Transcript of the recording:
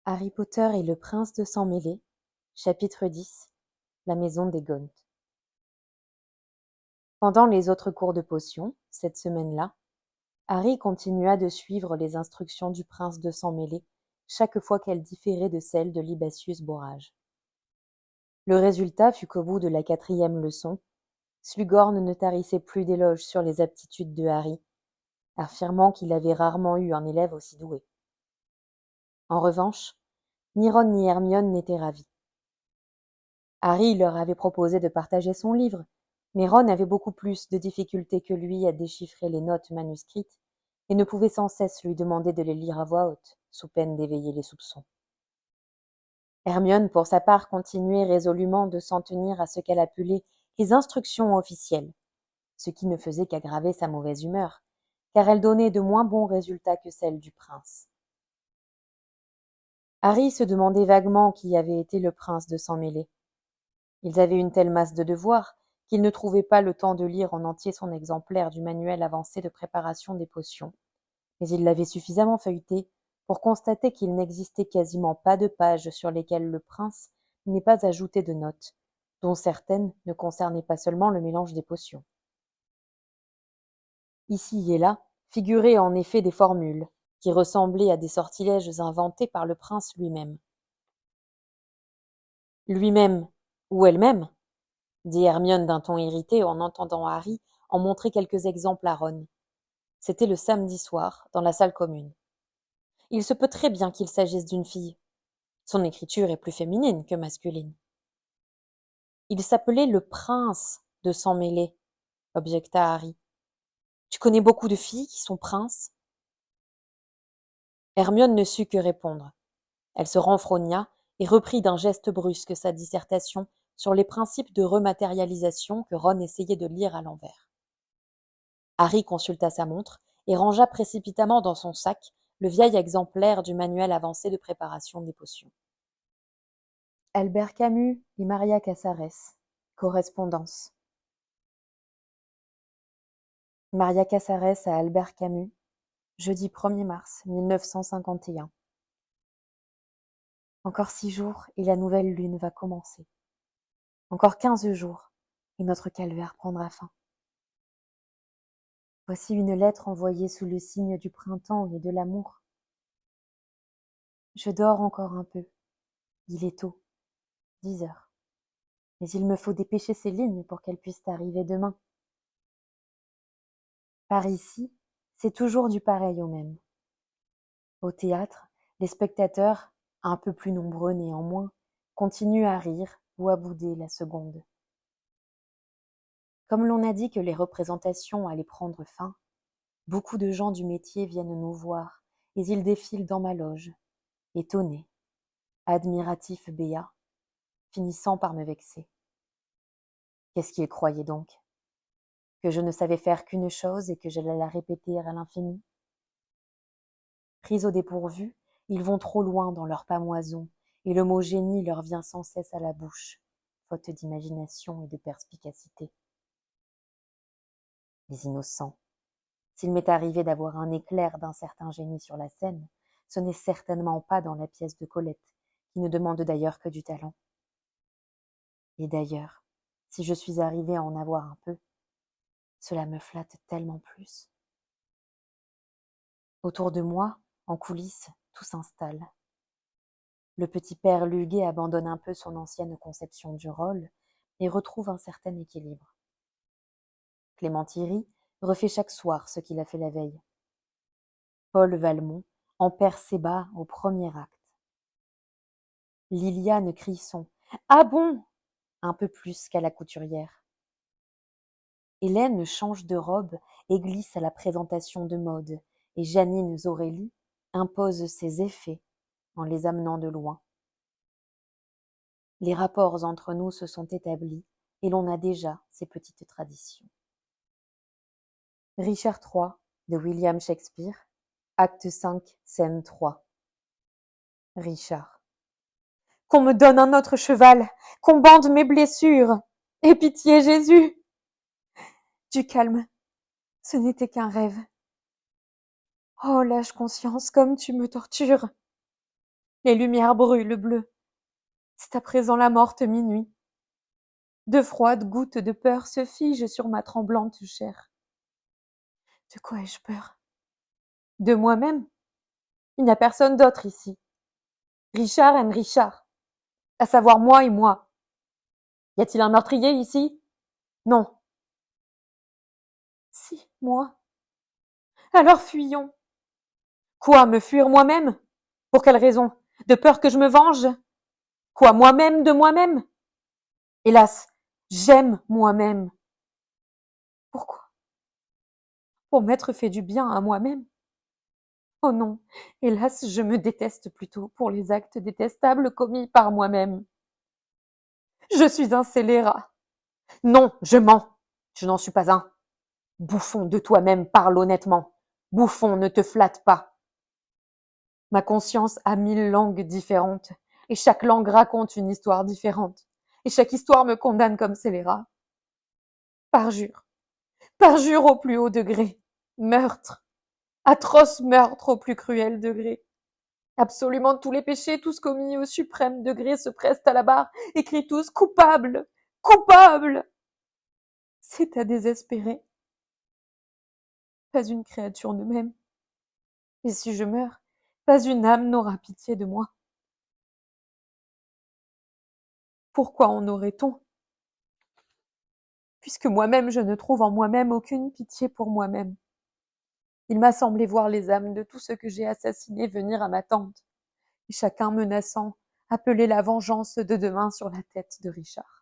Harry Potter et le prince de Sang-Mêlé, chapitre 10. La maison des Gaunt. Pendant les autres cours de potions, cette semaine-là, Harry continua de suivre les instructions du prince de Sang-Mêlé chaque fois qu'elles différaient de celles de Libasius Borage. Le résultat fut qu'au bout de la 4e leçon, Slughorn ne tarissait plus d'éloges sur les aptitudes de Harry, affirmant qu'il avait rarement eu un élève aussi doué. En revanche, ni Ron ni Hermione n'étaient ravis. Harry leur avait proposé de partager son livre, mais Ron avait beaucoup plus de difficultés que lui à déchiffrer les notes manuscrites et ne pouvait sans cesse lui demander de les lire à voix haute, sous peine d'éveiller les soupçons. Hermione, pour sa part, continuait résolument de s'en tenir à ce qu'elle appelait les instructions officielles, ce qui ne faisait qu'aggraver sa mauvaise humeur, car elles donnaient de moins bons résultats que celles du prince. Harry se demandait vaguement qui avait été le prince de Sang-Mêlé. Ils avaient une telle masse de devoirs qu'il ne trouvait pas le temps de lire en entier son exemplaire du manuel avancé de préparation des potions, mais il l'avait suffisamment feuilleté pour constater qu'il n'existait quasiment pas de pages sur lesquelles le prince n'ait pas ajouté de notes, dont certaines ne concernaient pas seulement le mélange des potions. Ici et là figuraient en effet des formules, qui ressemblaient à des sortilèges inventés par le prince lui-même. Lui-même, ou elle-même, dit Hermione d'un ton irrité en entendant Harry en montrer quelques exemples à Ron. C'était le samedi soir, dans la salle commune. Il se peut très bien qu'il s'agisse d'une fille. Son écriture est plus féminine que masculine. Il s'appelait le prince de Sang-Mêlé, objecta Harry. Tu connais beaucoup de filles qui sont princes? Hermione ne sut que répondre. Elle se renfrogna et reprit d'un geste brusque sa dissertation sur les principes de rematérialisation que Ron essayait de lire à l'envers. Harry consulta sa montre et rangea précipitamment dans son sac le vieil exemplaire du manuel avancé de préparation des potions. Albert Camus et Maria Casares. Correspondance. Maria Casares à Albert Camus, jeudi 1er mars 1951. Encore 6 jours et la nouvelle lune va commencer. Encore 15 jours et notre calvaire prendra fin. Voici une lettre envoyée sous le signe du printemps et de l'amour. Je dors encore un peu. Il est tôt, 10 heures. Mais il me faut dépêcher ces lignes pour qu'elles puissent arriver demain. Par ici, c'est toujours du pareil au même. Au théâtre, les spectateurs, un peu plus nombreux néanmoins, continuent à rire ou à bouder la seconde. Comme l'on a dit que les représentations allaient prendre fin, beaucoup de gens du métier viennent nous voir, et ils défilent dans ma loge, étonnés, admiratifs béats, finissant par me vexer. Qu'est-ce qu'ils croyaient donc? Que je ne savais faire qu'une chose et que j'allais la répéter à l'infini? Pris au dépourvu, ils vont trop loin dans leur pâmoison, et le mot génie leur vient sans cesse à la bouche, faute d'imagination et de perspicacité. Les innocents. S'il m'est arrivé d'avoir un éclair d'un certain génie sur la scène, ce n'est certainement pas dans la pièce de Colette, qui ne demande d'ailleurs que du talent. Et d'ailleurs, si je suis arrivée à en avoir un peu, cela me flatte tellement plus. Autour de moi, en coulisses, tout s'installe. Le petit père Luguet abandonne un peu son ancienne conception du rôle et retrouve un certain équilibre. Clément Thierry refait chaque soir ce qu'il a fait la veille. Paul Valmont en perd ses bas au premier acte. Liliane crie son « Ah bon !» un peu plus qu'à la couturière. Hélène change de robe et glisse à la présentation de mode, et Janine Zorelli impose ses effets en les amenant de loin. Les rapports entre nous se sont établis et l'on a déjà ces petites traditions. Richard III de William Shakespeare, acte 5, scène 3. Richard. Qu'on me donne un autre cheval, qu'on bande mes blessures. Aie pitié, Jésus. Du calme, ce n'était qu'un rêve. Oh, lâche conscience, comme tu me tortures. Les lumières brûlent bleu. C'est à présent la morte minuit. De froides gouttes de peur se figent sur ma tremblante chair. De quoi ai-je peur? De moi-même. Il n'y a personne d'autre ici. Richard aime Richard, à savoir moi et moi. Y a-t-il un meurtrier ici? Non. Si, moi. Alors fuyons. Quoi, me fuir moi-même? Pour quelle raison? De peur que je me venge? Quoi, moi-même de moi-même? Hélas, j'aime moi-même. Pourquoi? Pour m'être fait du bien à moi-même? Oh non, hélas, je me déteste plutôt pour les actes détestables commis par moi-même. Je suis un scélérat. Non, je mens. Je n'en suis pas un. Bouffon, de toi-même, parle honnêtement. Bouffon, ne te flatte pas. Ma conscience a 1000 langues différentes, et chaque langue raconte une histoire différente, et chaque histoire me condamne comme scélérat. Parjure au plus haut degré, meurtre, atroce meurtre au plus cruel degré. Absolument tous les péchés, tous commis au suprême degré, se pressent à la barre et crient tous coupables, coupables. C'est à désespérer. Pas une créature ne m'aime. Et si je meurs, pas une âme n'aura pitié de moi. Pourquoi en aurait-on? Puisque moi-même je ne trouve en moi-même aucune pitié pour moi-même. Il m'a semblé voir les âmes de tous ceux que j'ai assassinés venir à ma tente, et chacun menaçant appeler la vengeance de demain sur la tête de Richard.